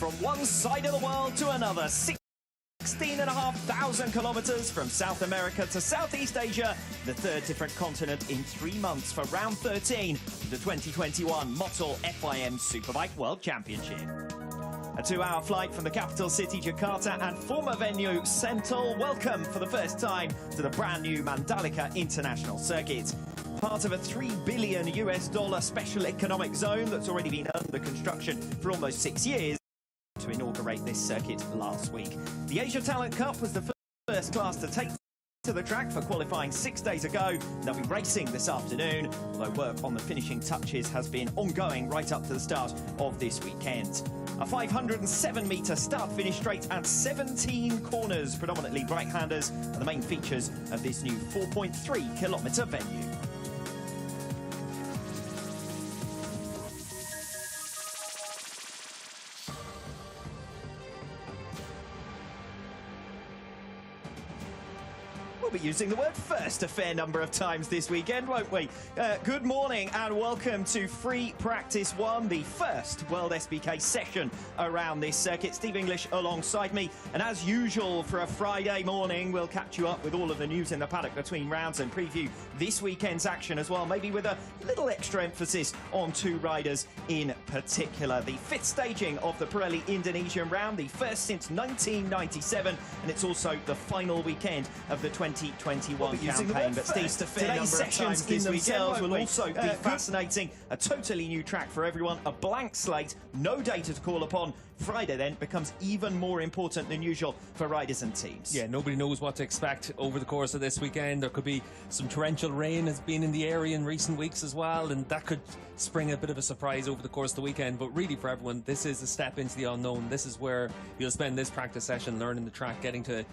from one side of the world to another. 16,500 kilometres from South America to Southeast Asia, the third different continent in 3 months for round 13 of the 2021 Motul FIM Superbike World Championship. A 2-hour flight from the capital city, Jakarta, and former venue, Sentul. Welcome for the first time to the brand new Mandalika International Circuit. Part of a $3 billion special economic zone that's already been under construction for almost 6 years to inaugurate this circuit last week. The Asia Talent Cup was the first class to take to the track for qualifying 6 days ago. They'll be racing this afternoon, although work on the finishing touches has been ongoing right up to the start of this weekend. A 507-metre start-finish straight and 17 corners, predominantly right-handers, are the main features of this new 4.3-kilometre venue. We'll be using the word first a fair number of times this weekend, won't we? Good morning and welcome to Free Practice 1, the first World SBK session around this circuit. Steve English alongside me, and as usual for a Friday morning, we'll catch you up with all of the news in the paddock between rounds and preview this weekend's action as well, maybe with a little extra emphasis on two riders in particular. The fifth staging of the Pirelli Indonesian round, the first since 1997, and it's also the final weekend of the 2021 campaign. But Steve, today's sessions in themselves will also be fascinating. A totally new track for everyone, a blank slate, no data to call upon. Friday then becomes even more important than usual for riders and teams. Yeah, nobody knows what to expect over the course of this weekend. There could be some torrential rain has been in the area in recent weeks as well, and that could spring a bit of a surprise over the course of the weekend. But really for everyone, this is a step into the unknown. This is where you'll spend this practice session learning the track, getting to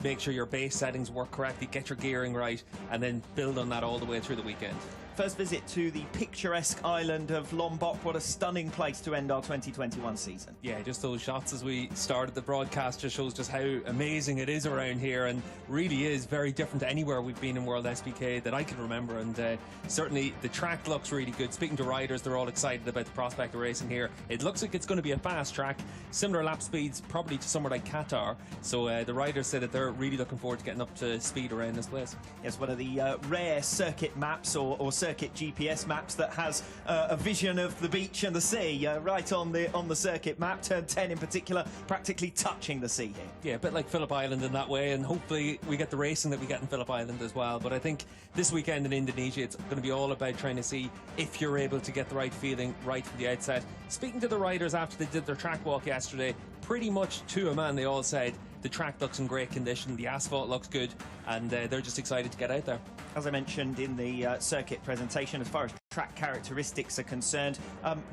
make sure your base settings work correctly, get your gearing right, and then build on that all the way through the weekend. First visit to the picturesque island of Lombok. What a stunning place to end our 2021 season. Yeah, just those shots as we started the broadcast just shows just how amazing it is around here, and really is very different to anywhere we've been in World SBK that I can remember. And certainly the track looks really good. Speaking to riders, they're all excited about the prospect of racing here. It looks like it's going to be a fast track, similar lap speeds probably to somewhere like Qatar. So the riders say that they're really looking forward to getting up to speed around this place. Yes, one of the rare circuit maps or circuit GPS maps that has a vision of the beach and the sea right on the circuit map, turn 10 in particular, practically touching the sea here. Yeah, a bit like Phillip Island in that way, and hopefully we get the racing that we get in Phillip Island as well. But I think this weekend in Indonesia, it's going to be all about trying to see if you're able to get the right feeling right from the outset. Speaking to the riders after they did their track walk yesterday, pretty much to a man they all said the track looks in great condition, the asphalt looks good, and they're just excited to get out there. As I mentioned in the circuit presentation, as far as track characteristics are concerned,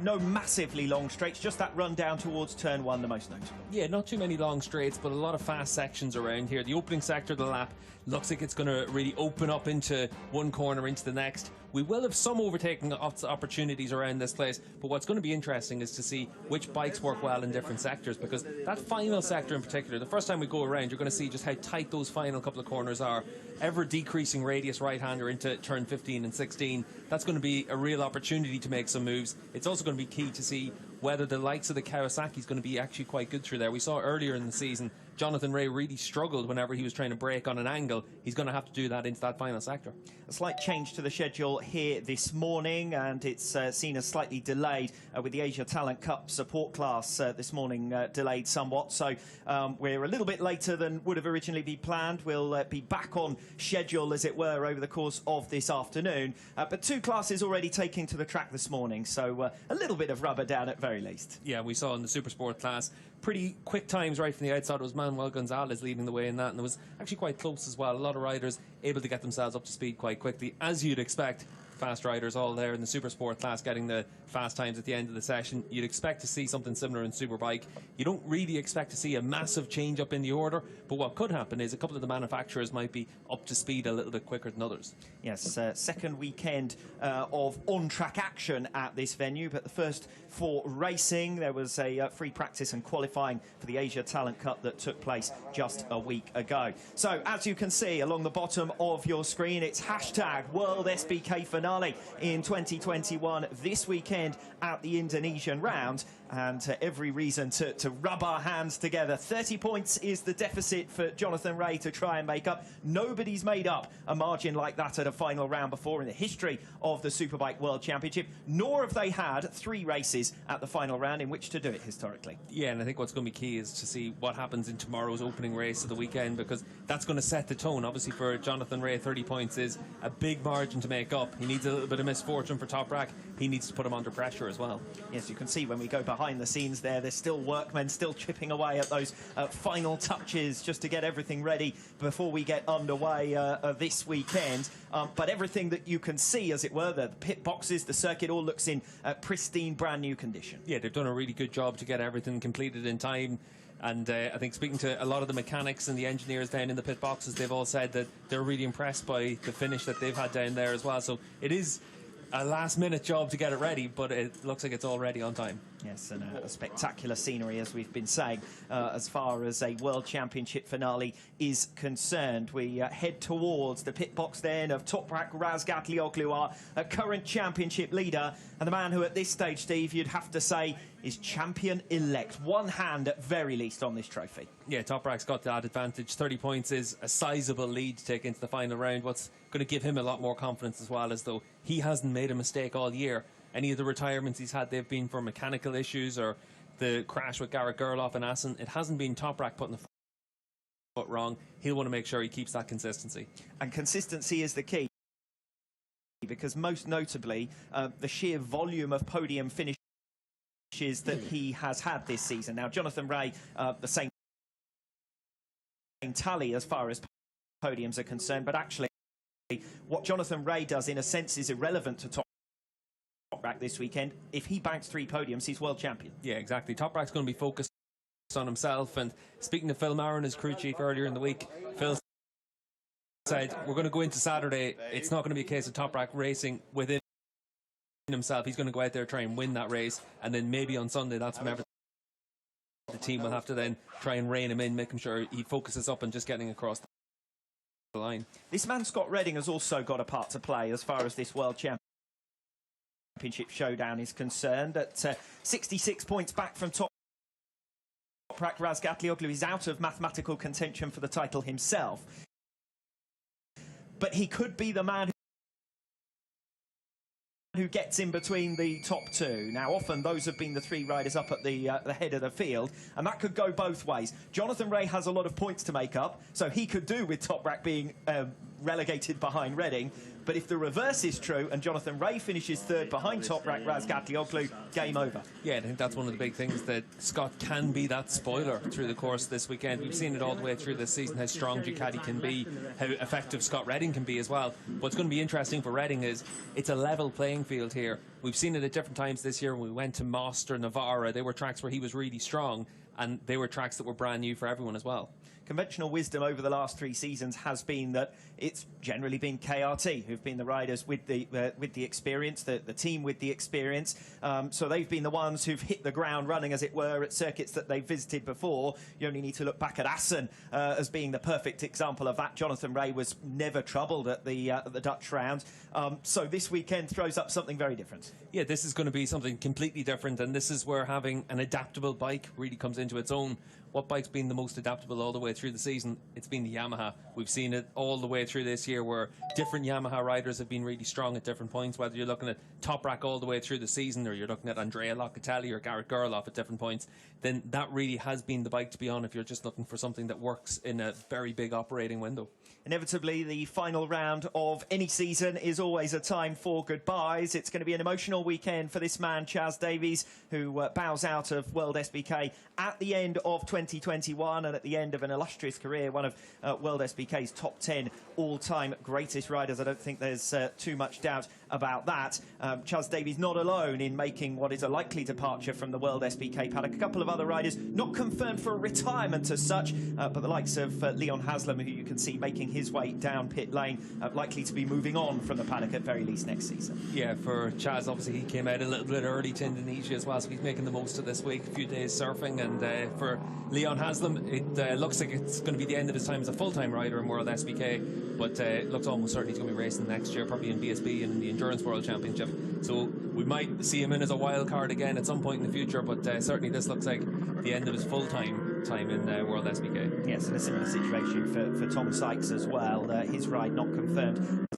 no massively long straights, just that run down towards turn 1, the most notable. Yeah, not too many long straights, but a lot of fast sections around here. The opening sector of the lap looks like it's going to really open up into one corner into the next. We will have some overtaking opportunities around this place, but what's going to be interesting is to see which bikes work well in different sectors, because that final sector in particular, the first time we go around, you're going to see just how tight those final couple of corners are. Ever decreasing radius right-hander into turn 15 and 16. That's going to be a real opportunity to make some moves. It's also going to be key to see whether the likes of the Kawasaki is going to be actually quite good through there. We saw earlier in the season Jonathan Rea really struggled whenever he was trying to brake on an angle. He's going to have to do that into that final sector. A slight change to the schedule here this morning, and it's seen as slightly delayed with the Asia Talent Cup support class this morning delayed somewhat. So we're a little bit later than would have originally been planned. We'll be back on schedule, as it were, over the course of this afternoon. But two classes already taking to the track this morning, so a little bit of rubber down at very least. Yeah, we saw in the Super Sport class pretty quick times right from the outside. It was Manuel Gonzalez leading the way in that, and it was actually quite close as well. A lot of riders able to get themselves up to speed quite quickly, as you'd expect. Fast riders all there in the Super Sport class getting the fast times at the end of the session. You'd expect to see something similar in Superbike. You don't really expect to see a massive change up in the order, but what could happen is a couple of the manufacturers might be up to speed a little bit quicker than others. Yes, second weekend of on-track action at this venue, but the first for racing. There was a free practice and qualifying for the Asia Talent Cup that took place just a week ago. So, as you can see along the bottom of your screen, it's hashtag World SBK for finale in 2021 this weekend at the Indonesian round, and every reason to rub our hands together. 30 points is the deficit for Jonathan Rea to try and make up. Nobody's made up a margin like that at a final round before in the history of the Superbike World Championship, nor have they had 3 races at the final round in which to do it historically. Yeah, and I think what's going to be key is to see what happens in tomorrow's opening race of the weekend, because that's going to set the tone. Obviously for Jonathan Rea, 30 points is a big margin to make up. He needs a little bit of misfortune for Toprak. He needs to put him under pressure as well. Yes, you can see when we go behind the scenes there's still workmen still chipping away at those final touches just to get everything ready before we get underway this weekend. But everything that you can see, as it were, the pit boxes, the circuit, all looks in pristine, brand new condition. Yeah, they've done a really good job to get everything completed in time. And I think speaking to a lot of the mechanics and the engineers down in the pit boxes, they've all said that they're really impressed by the finish that they've had down there as well. So it is a last-minute job to get it ready, but it looks like it's all ready on time. Yes, and a spectacular scenery, as we've been saying, as far as a World Championship finale is concerned. We head towards the pit box then of Toprak Razgatlioglu, our current championship leader, and the man who at this stage, Steve, you'd have to say is champion-elect. One hand at very least on this trophy. Yeah, Toprak's got that advantage. 30 points is a sizable lead to take into the final round. What's going to give him a lot more confidence as well, as though he hasn't made a mistake all year. Any of the retirements he's had, they've been for mechanical issues or the crash with Garrett Gerloff and Assen. It hasn't been Toprak putting the foot wrong. He'll want to make sure he keeps that consistency. And consistency is the key, because most notably, the sheer volume of podium finishes that he has had this season. Now, Jonathan Rea, the same tally as far as podiums are concerned, but actually what Jonathan Rea does in a sense is irrelevant to Toprak this weekend. If he banks 3 podiums, he's world champion. Yeah, exactly. Toprak's going to be focused on himself. And speaking to Phil Marin, his crew chief, earlier in the week, Phil said, we're going to go into Saturday. It's not going to be a case of Toprak racing within himself. He's going to go out there, try and win that race, and then maybe on Sunday, that's whenever the team will have to then try and rein him in, making sure he focuses up on just getting across the line. This man Scott Redding has also got a part to play as far as this World Championship showdown is concerned. At 66 points back from Toprak Razgatlioglu, is out of mathematical contention for the title himself, but he could be the man who gets in between the top 2. Now, often those have been the 3 riders up at the head of the field, and that could go both ways. Jonathan Rea has a lot of points to make up, so he could do with Toprak being relegated behind Redding. But if the reverse is true and Jonathan Rea finishes 3rd behind Toprak Razgatlioglu, game over. Yeah, I think that's one of the big things, that Scott can be that spoiler through the course this weekend. We've seen it all the way through this season, how strong Ducati can be, how effective Scott Redding can be as well. What's going to be interesting for Redding is it's a level playing field here. We've seen it at different times this year. When we went to Most or Navarra, they were tracks where he was really strong, and they were tracks that were brand new for everyone as well. Conventional wisdom over the last 3 seasons has been that it's generally been KRT who've been the riders with the experience, the team with the experience. So they've been the ones who've hit the ground running, as it were, at circuits that they've visited before. You only need to look back at Assen as being the perfect example of that. Jonathan Rea was never troubled at the Dutch round. So this weekend throws up something very different. Yeah, this is going to be something completely different, and this is where having an adaptable bike really comes into its own. What bike's been the most adaptable all the way through the season? It's been the Yamaha. We've seen it all the way through this year, where different Yamaha riders have been really strong at different points, whether you're looking at Toprak all the way through the season, or you're looking at Andrea Locatelli or Garrett Gerloff at different points. Then that really has been the bike to be on if you're just looking for something that works in a very big operating window. Inevitably, the final round of any season is always a time for goodbyes. It's going to be an emotional weekend for this man, Chaz Davies, who bows out of World SBK at the end of 2021 and at the end of an illustrious career, one of World SBK's top 10 all-time greatest riders. I don't think there's too much doubt about that. Chaz Davies not alone in making what is a likely departure from the World SBK paddock. A couple of other riders not confirmed for retirement as such, but the likes of Leon Haslam, who you can see making his way down pit lane, likely to be moving on from the paddock at very least next season. Yeah, for Chaz, obviously he came out a little bit early to Indonesia as well, so he's making the most of this week, a few days surfing. And for Leon Haslam, it looks like it's going to be the end of his time as a full-time rider in World SBK, but it looks almost certain he's going to be racing next year, probably in BSB and in the Endurance World Championship. So we might see him in as a wild card again at some point in the future, but certainly this looks like the end of his full-time time in World SBK. Yes, and a similar situation for Tom Sykes as well. His ride not confirmed.